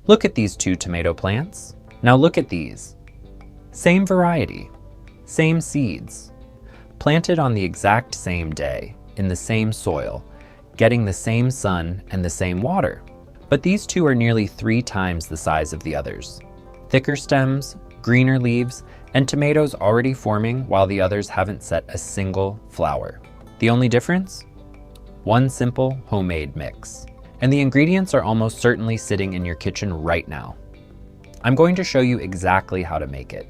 Look at these two tomato plants. Now look at these. Same variety, same seeds, planted on the exact same day, in the same soil, getting the same sun and the same water. But these two are nearly 3 times the size of the others. Thicker stems, greener leaves, and tomatoes already forming while the others haven't set a single flower. The only difference? One simple homemade mix. And the ingredients are almost certainly sitting in your kitchen right now. I'm going to show you exactly how to make it,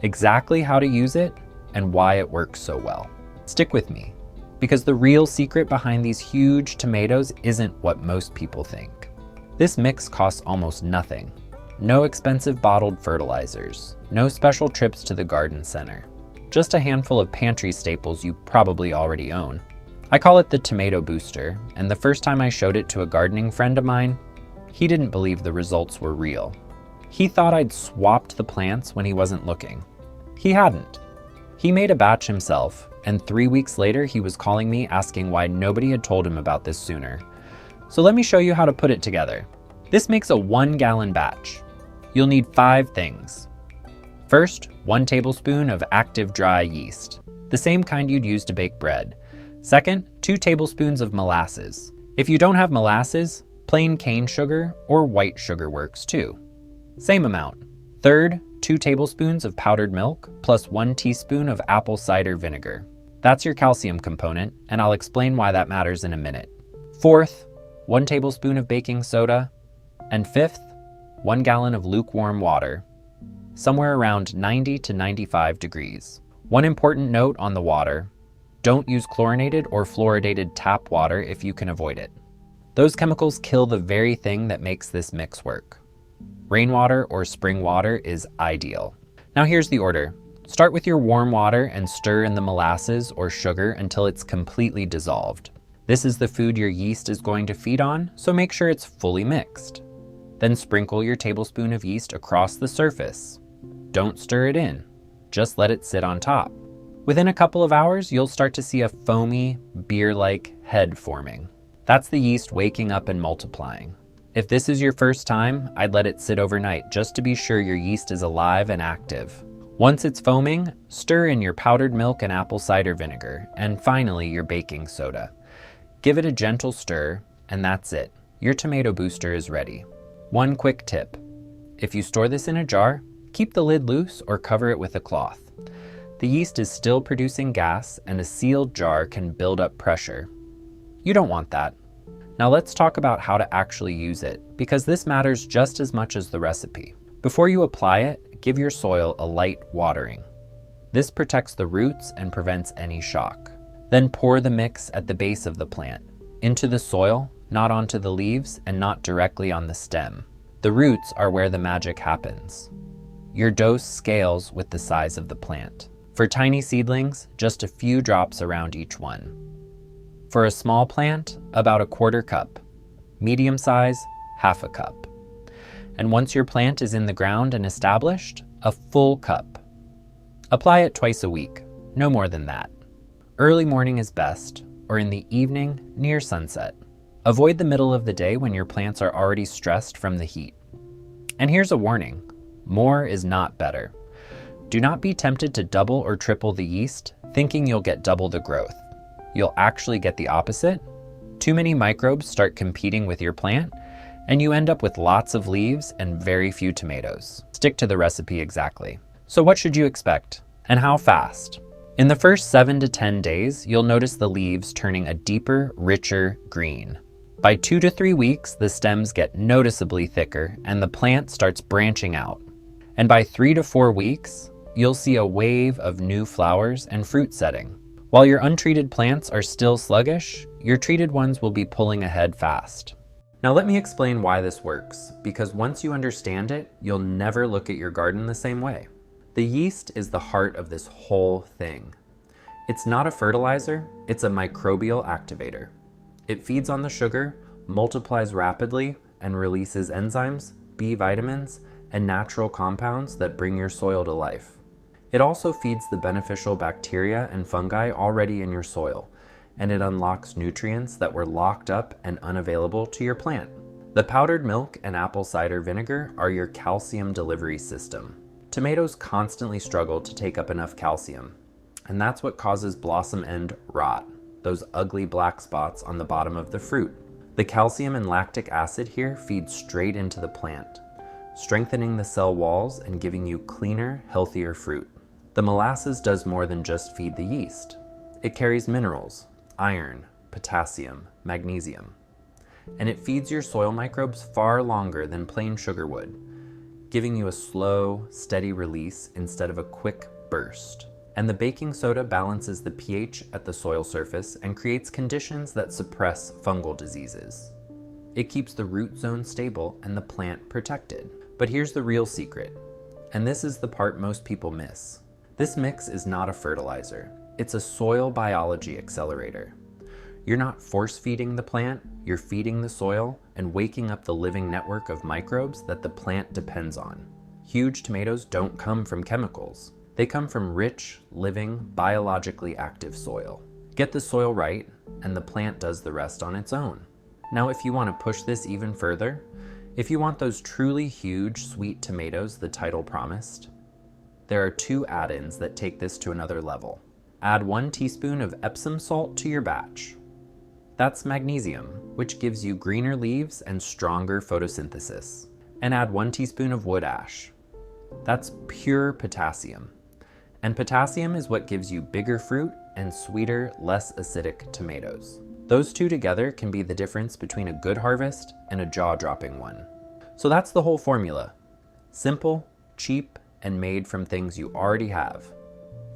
exactly how to use it, and why it works so well. Stick with me, because the real secret behind these huge tomatoes isn't what most people think. This mix costs almost nothing. No expensive bottled fertilizers, no special trips to the garden center, just a handful of pantry staples you probably already own. I call it the tomato booster, and the first time I showed it to a gardening friend of mine, he didn't believe the results were real. He thought I'd swapped the plants when he wasn't looking. He hadn't. He made a batch himself, and 3 weeks later he was calling me asking why nobody had told him about this sooner. So let me show you how to put it together. This makes a 1-gallon batch. You'll need 5 things. First, 1 tablespoon of active dry yeast, the same kind you'd use to bake bread. Second, 2 tablespoons of molasses. If you don't have molasses, plain cane sugar or white sugar works too. Same amount. Third, 2 tablespoons of powdered milk plus 1 teaspoon of apple cider vinegar. That's your calcium component, and I'll explain why that matters in a minute. Fourth, 1 tablespoon of baking soda. And fifth, 1 gallon of lukewarm water, somewhere around 90 to 95 degrees. One important note on the water: don't use chlorinated or fluoridated tap water if you can avoid it. Those chemicals kill the very thing that makes this mix work. Rainwater or spring water is ideal. Now here's the order. Start with your warm water and stir in the molasses or sugar until it's completely dissolved. This is the food your yeast is going to feed on, so make sure it's fully mixed. Then sprinkle your tablespoon of yeast across the surface. Don't stir it in, just let it sit on top. Within a couple of hours, you'll start to see a foamy, beer-like head forming. That's the yeast waking up and multiplying. If this is your first time, I'd let it sit overnight just to be sure your yeast is alive and active. Once it's foaming, stir in your powdered milk and apple cider vinegar, and finally your baking soda. Give it a gentle stir, and that's it. Your tomato booster is ready. One quick tip: if you store this in a jar, keep the lid loose or cover it with a cloth. The yeast is still producing gas, and a sealed jar can build up pressure. You don't want that. Now let's talk about how to actually use it, because this matters just as much as the recipe. Before you apply it, give your soil a light watering. This protects the roots and prevents any shock. Then pour the mix at the base of the plant, into the soil, not onto the leaves and not directly on the stem. The roots are where the magic happens. Your dose scales with the size of the plant. For tiny seedlings, just a few drops around each one. For a small plant, about 1/4 cup. Medium size, 1/2 cup. And once your plant is in the ground and established, a full cup. Apply it twice a week, no more than that. Early morning is best, or in the evening near sunset. Avoid the middle of the day when your plants are already stressed from the heat. And here's a warning: more is not better. Do not be tempted to double or triple the yeast, thinking you'll get double the growth. You'll actually get the opposite. Too many microbes start competing with your plant, and you end up with lots of leaves and very few tomatoes. Stick to the recipe exactly. So what should you expect? And how fast? In the first 7 to 10 days, you'll notice the leaves turning a deeper, richer green. By 2 to 3 weeks, the stems get noticeably thicker and the plant starts branching out. And by 3 to 4 weeks, you'll see a wave of new flowers and fruit setting. While your untreated plants are still sluggish, your treated ones will be pulling ahead fast. Now let me explain why this works, because once you understand it, you'll never look at your garden the same way. The yeast is the heart of this whole thing. It's not a fertilizer, it's a microbial activator. It feeds on the sugar, multiplies rapidly, and releases enzymes, B vitamins, and natural compounds that bring your soil to life. It also feeds the beneficial bacteria and fungi already in your soil, and it unlocks nutrients that were locked up and unavailable to your plant. The powdered milk and apple cider vinegar are your calcium delivery system. Tomatoes constantly struggle to take up enough calcium, and that's what causes blossom end rot, those ugly black spots on the bottom of the fruit. The calcium and lactic acid here feed straight into the plant, strengthening the cell walls and giving you cleaner, healthier fruit. The molasses does more than just feed the yeast. It carries minerals, iron, potassium, magnesium, and it feeds your soil microbes far longer than plain sugar would, giving you a slow, steady release instead of a quick burst. And the baking soda balances the pH at the soil surface and creates conditions that suppress fungal diseases. It keeps the root zone stable and the plant protected. But here's the real secret, and this is the part most people miss. This mix is not a fertilizer. It's a soil biology accelerator. You're not force-feeding the plant, you're feeding the soil and waking up the living network of microbes that the plant depends on. Huge tomatoes don't come from chemicals. They come from rich, living, biologically active soil. Get the soil right, and the plant does the rest on its own. Now, if you want to push this even further, if you want those truly huge, sweet tomatoes the title promised, there are 2 add-ins that take this to another level. Add 1 teaspoon of Epsom salt to your batch. That's magnesium, which gives you greener leaves and stronger photosynthesis. And add 1 teaspoon of wood ash. That's pure potassium. And potassium is what gives you bigger fruit and sweeter, less acidic tomatoes. Those 2 together can be the difference between a good harvest and a jaw-dropping one. So that's the whole formula. Simple, cheap, and made from things you already have.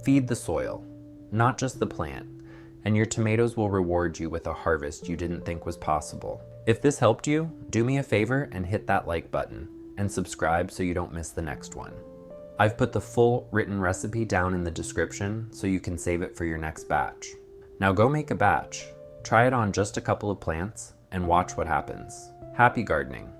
Feed the soil, not just the plant, and your tomatoes will reward you with a harvest you didn't think was possible. If this helped you, do me a favor and hit that like button, and subscribe so you don't miss the next one. I've put the full written recipe down in the description so you can save it for your next batch. Now go make a batch, try it on just a couple of plants, and watch what happens. Happy gardening!